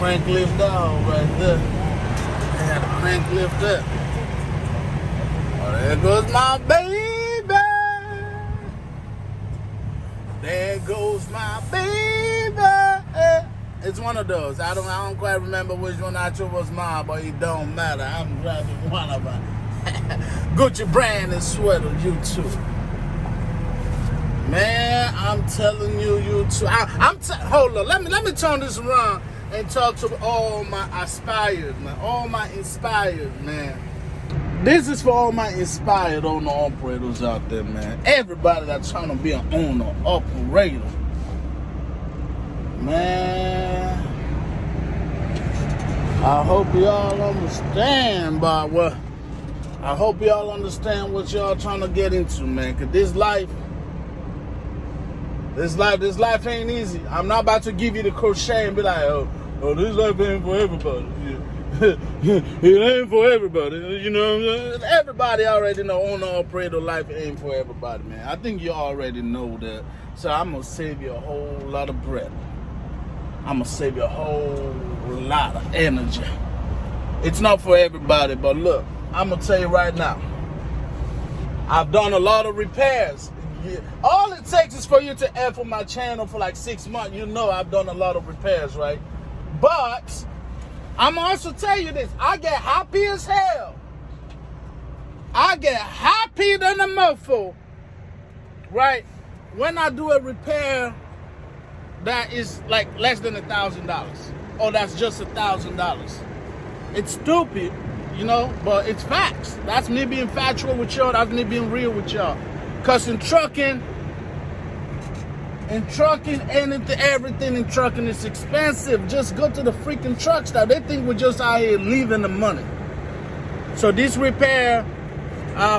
crank lift down right there. They had a crank lift up. Oh, there goes my baby. There goes my baby. It's one of those. I don't quite remember which one actually was mine, but it don't matter. I'm driving one of them. Gucci brand and sweater, you too. Man, I'm telling you, you too. Hold on. Let me turn this around and talk to all my aspired, man. All my inspired, man. This is for all my inspired owner operators out there, man. Everybody that's trying to be an owner operator. Man, I hope y'all understand, but well, I hope y'all understand what y'all trying to get into, man. Cause this life ain't easy. I'm not about to give you the crochet and be like, oh, this life ain't for everybody. It ain't for everybody. You know what I'm saying? Everybody already know owner operator life ain't for everybody, man. I think you already know that. So I'm gonna save you a whole lot of breath. I'm gonna save you a whole lot of energy. It's not for everybody, but look, I'm gonna tell you right now. I've done a lot of repairs. All it takes is for you to F on my channel for like 6 months. You know I've done a lot of repairs, right? But I'm also tell you this. I get happy as hell. I get happy than a mofo, right? When I do a repair that is like less than $1,000, or that's just $1,000. It's stupid, you know, but it's facts. That's me being factual with y'all. That's me being real with y'all. Cause in trucking, everything in trucking is expensive. Just go to the freaking truck stop. They think we're just out here leaving the money. So this repair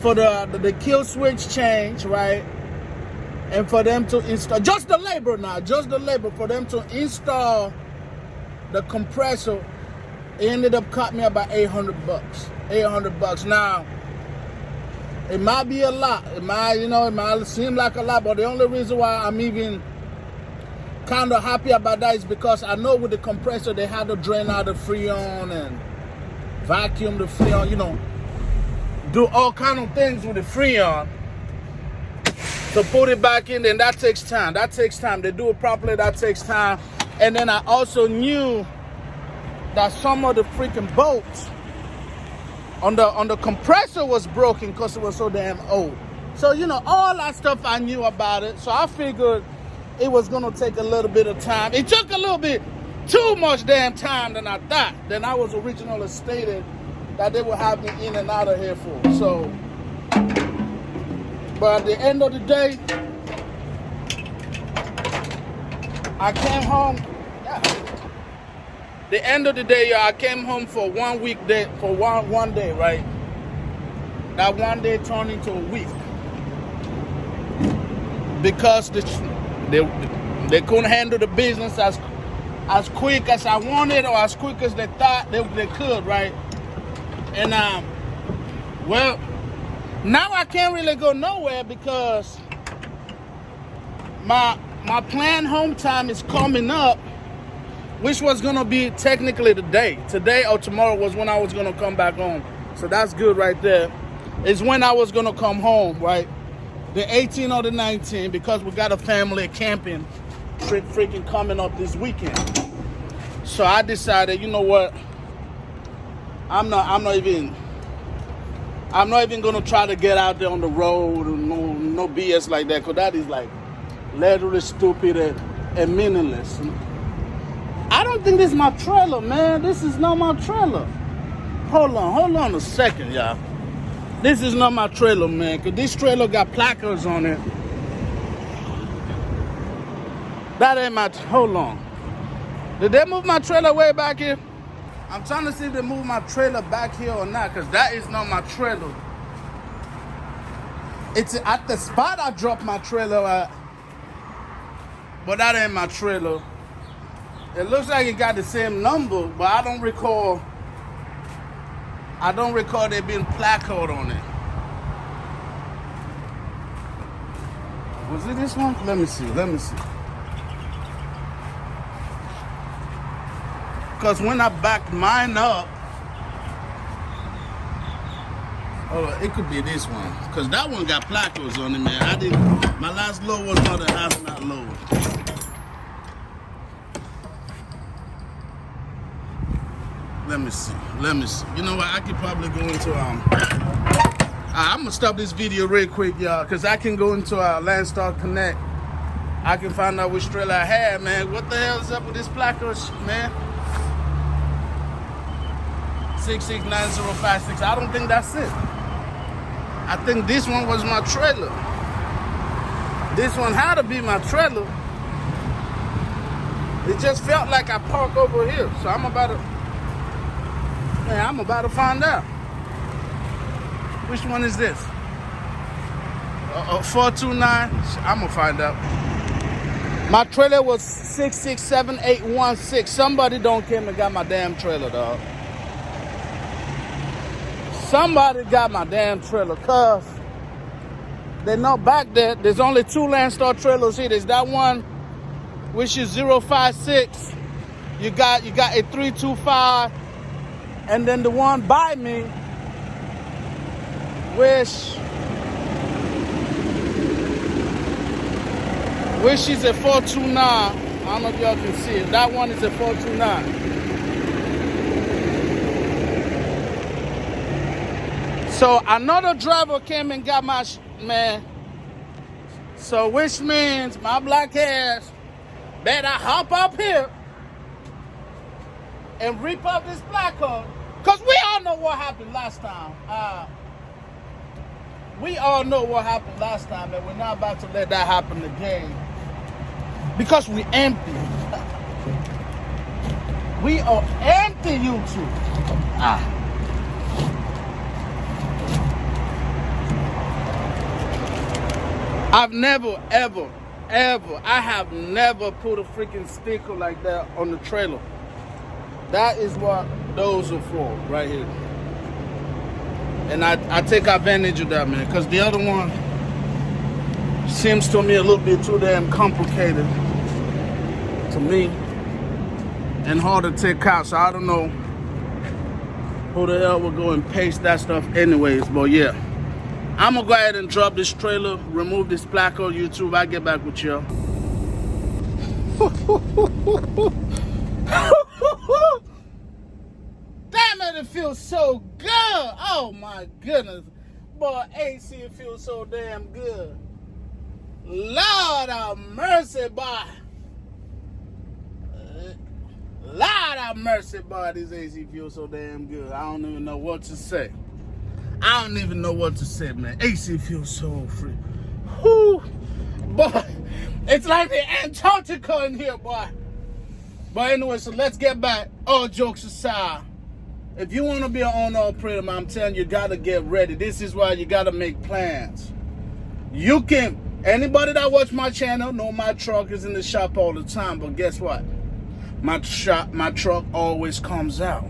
for the kill switch change, right? And for them to install, just the labor for them to install the compressor, it ended up costing me about $800. $800. Now, it might be a lot. It might seem like a lot, but the only reason why I'm even kind of happy about that is because I know with the compressor, they had to drain out the freon and vacuum the freon, you know, do all kind of things with the freon. To put it back in, then that takes time. They do it properly, that takes time. And then I also knew that some of the freaking bolts on the compressor was broken because it was so damn old. So, you know, all that stuff I knew about it. So I figured it was going to take a little bit of time. It took a little bit too much damn time than I thought. Than I was originally stated that they would have me in and out of here for. So, but at the end of the day, I came home. The end of the day, I came home for 1 week day, for one day, right? That one day turned into a week because they couldn't handle the business as quick as I wanted or as quick as they thought they could, right? And well, now I can't really go nowhere because my planned home time is coming up, which was gonna be technically today or tomorrow was when I was gonna come back home. So that's good right there. It's when I was gonna come home, right? The 18th or the 19th, because we got a family camping trip freaking coming up this weekend. So I decided, you know what? I'm not even gonna try to get out there on the road and no BS like that, because that is like literally stupid and meaningless. I don't think this is my trailer, man. This is not my trailer. Hold on a second, y'all. This is not my trailer, man, because this trailer got placards on it. That ain't my, hold on. Did they move my trailer way back here? I'm trying to see if they move my trailer back here or not, because that is not my trailer. It's at the spot I dropped my trailer at, but that ain't my trailer. It looks like it got the same number, but I don't recall there being placard on it. Was it this one? Let me see. Because when I backed mine up, oh, it could be this one. Because that one got placos on it, man. My last load was not a hazmat load. Let me see. You know what? I could probably go into I'm gonna stop this video real quick, y'all, because I can go into our Landstar Connect. I can find out which trailer I had, man. What the hell is up with this placo shit, man? 669056. I don't think that's it. I think this one was my trailer. This one had to be my trailer. It just felt like I parked over here, so I'm about to find out. Which one is this? 429. I'm gonna find out. My trailer was 667816. Somebody don't came and got my damn trailer, dog. Somebody got my damn trailer, cuz they know back there, there's only 2 Landstar trailers here. There's that one, which is 056. You got a 325, and then the one by me, which is a 429. I don't know if y'all can see it. That one is a 429. So another driver came and got my man. So which means my black ass better hop up here and rip up this black car. Because we all know what happened last time. We all know what happened last time, and we're not about to let that happen again. Because we empty. We are empty, YouTube. I've never, ever, I have never put a freaking sticker like that on the trailer. That is what those are for, right here. And I take advantage of that, man, because the other one seems to me a little bit too damn complicated to me and hard to take out. So I don't know who the hell will go and paste that stuff anyways, but yeah. I'm gonna go ahead and drop this trailer, remove this plaque on YouTube. I'll get back with y'all. Damn it, it feels so good. Oh my goodness. Boy, AC, it feels so damn good. Lord have mercy, boy. Lord have mercy, boy. This AC feels so damn good. I don't even know what to say. I don't even know what to say, man. AC feels so free. Whew. Boy, it's like the Antarctica in here, boy. But anyway, so let's get back. All jokes aside. If you want to be an owner-operator, man, I'm telling you, you got to get ready. This is why you got to make plans. You can, anybody that watch my channel know my truck is in the shop all the time, but guess what? My truck always comes out.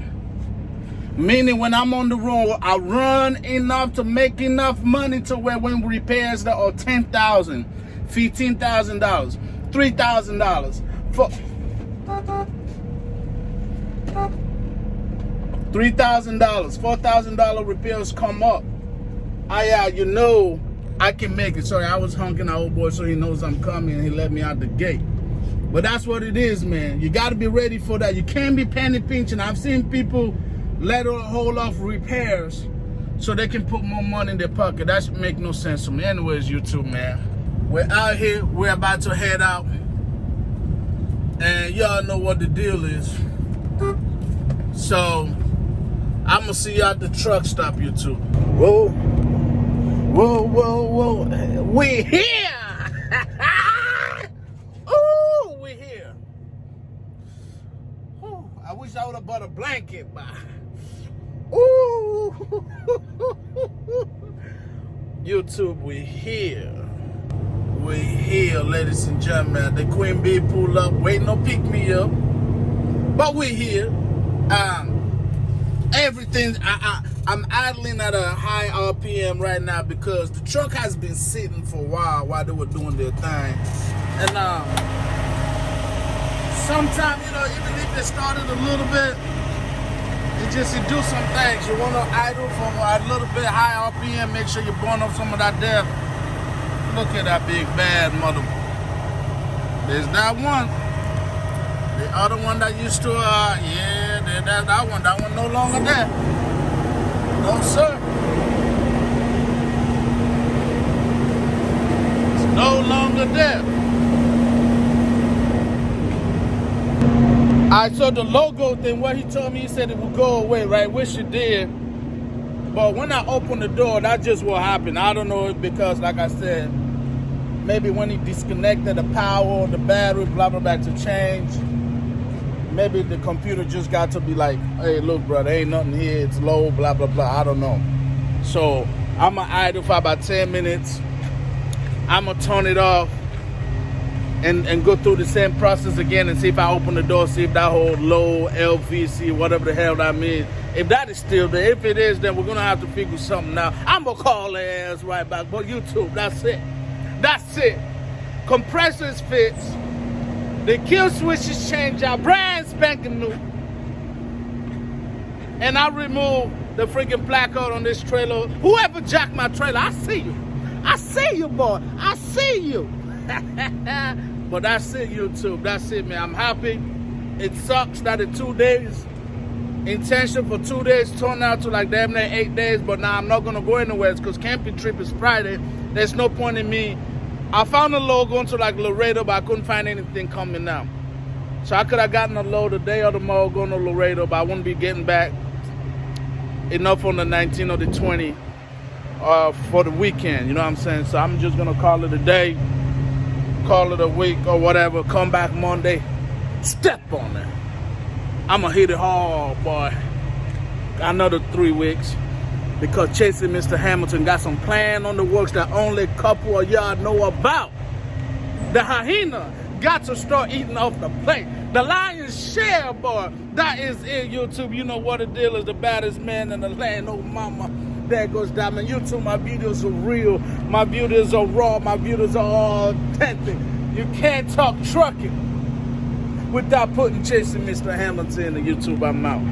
Meaning when I'm on the road, I run enough to make enough money to where when repairs that are $10,000, $15,000, $3,000 for $3,000, $4,000 repairs come up. You know I can make it. Sorry, I was honking our old boy so he knows I'm coming and he let me out the gate. But that's what it is, man. You got to be ready for that. You can't be penny pinching. I've seen people let her hold off repairs so they can put more money in their pocket. That should make no sense to me. Anyways, YouTube, man, we're out here. We're about to head out. And y'all know what the deal is. So, I'm going to see you at the truck stop, YouTube. Whoa. Whoa, whoa, whoa. We're here. Ooh, we're here. Ooh, I wish I would have bought a blanket, but... Ooh. YouTube, we're here. We're here, ladies and gentlemen. The Queen Bee pulled up, waiting to pick me up. But we're here. Everything, I'm idling at a high RPM right now because the truck has been sitting for a while they were doing their thing. And sometimes, you know, even if they started a little bit, you do some things. You want to idle for a little bit high RPM, make sure you burn up some of that depth. Look at that big bad mother. There's that one. The other one that used to, yeah, that one no longer there. No, sir. It's no longer there. Alright, so the logo thing, what he told me, he said it would go away, right? Which it did. But when I opened the door, that just what happened. I don't know, because like I said, maybe when he disconnected the power or the battery, blah, blah, blah, to change, maybe the computer just got to be like, hey, look, brother, ain't nothing here. It's low, blah, blah, blah. I don't know. So I'm going to idle for about 10 minutes. I'm going to turn it off. And go through the same process again and see if I open the door, see if that whole low LVC, whatever the hell that means, if that is still there. If it is, then we're going to have to figure something out. I'm going to call their ass right back. But YouTube, that's it. That's it. Compressors fits. The kill switches change out. Brand spanking new. And I remove the freaking placard on this trailer. Whoever jacked my trailer, I see you. I see you, boy. I see you. But that's it, YouTube. That's it, man. I'm happy. It sucks that in 2 days, intention for 2 days turned out to like damn near 8 days. But now I'm not going to go anywhere because camping trip is Friday. There's no point in me. I found a load going to like Laredo, but I couldn't find anything coming out. So I could have gotten a load a day or tomorrow going to Laredo, but I wouldn't be getting back enough on the 19th or the 20th for the weekend. You know what I'm saying? So I'm just going to call it a day. Call it a week or whatever, come back Monday, step on it. I'm going to hit it hard, boy. Another 3 weeks because Chasing Mr. Hamilton got some plan on the works that only a couple of y'all know about. The hyena got to start eating off the plate. The lion's share, boy, that is it, YouTube. You know what the deal is, the baddest man in the land, ohmama. There goes Diamond. YouTube, my videos are real. My videos are raw. My videos are authentic. You can't talk trucking without putting Chasing Mr. Hamilton in the YouTube. I'm out.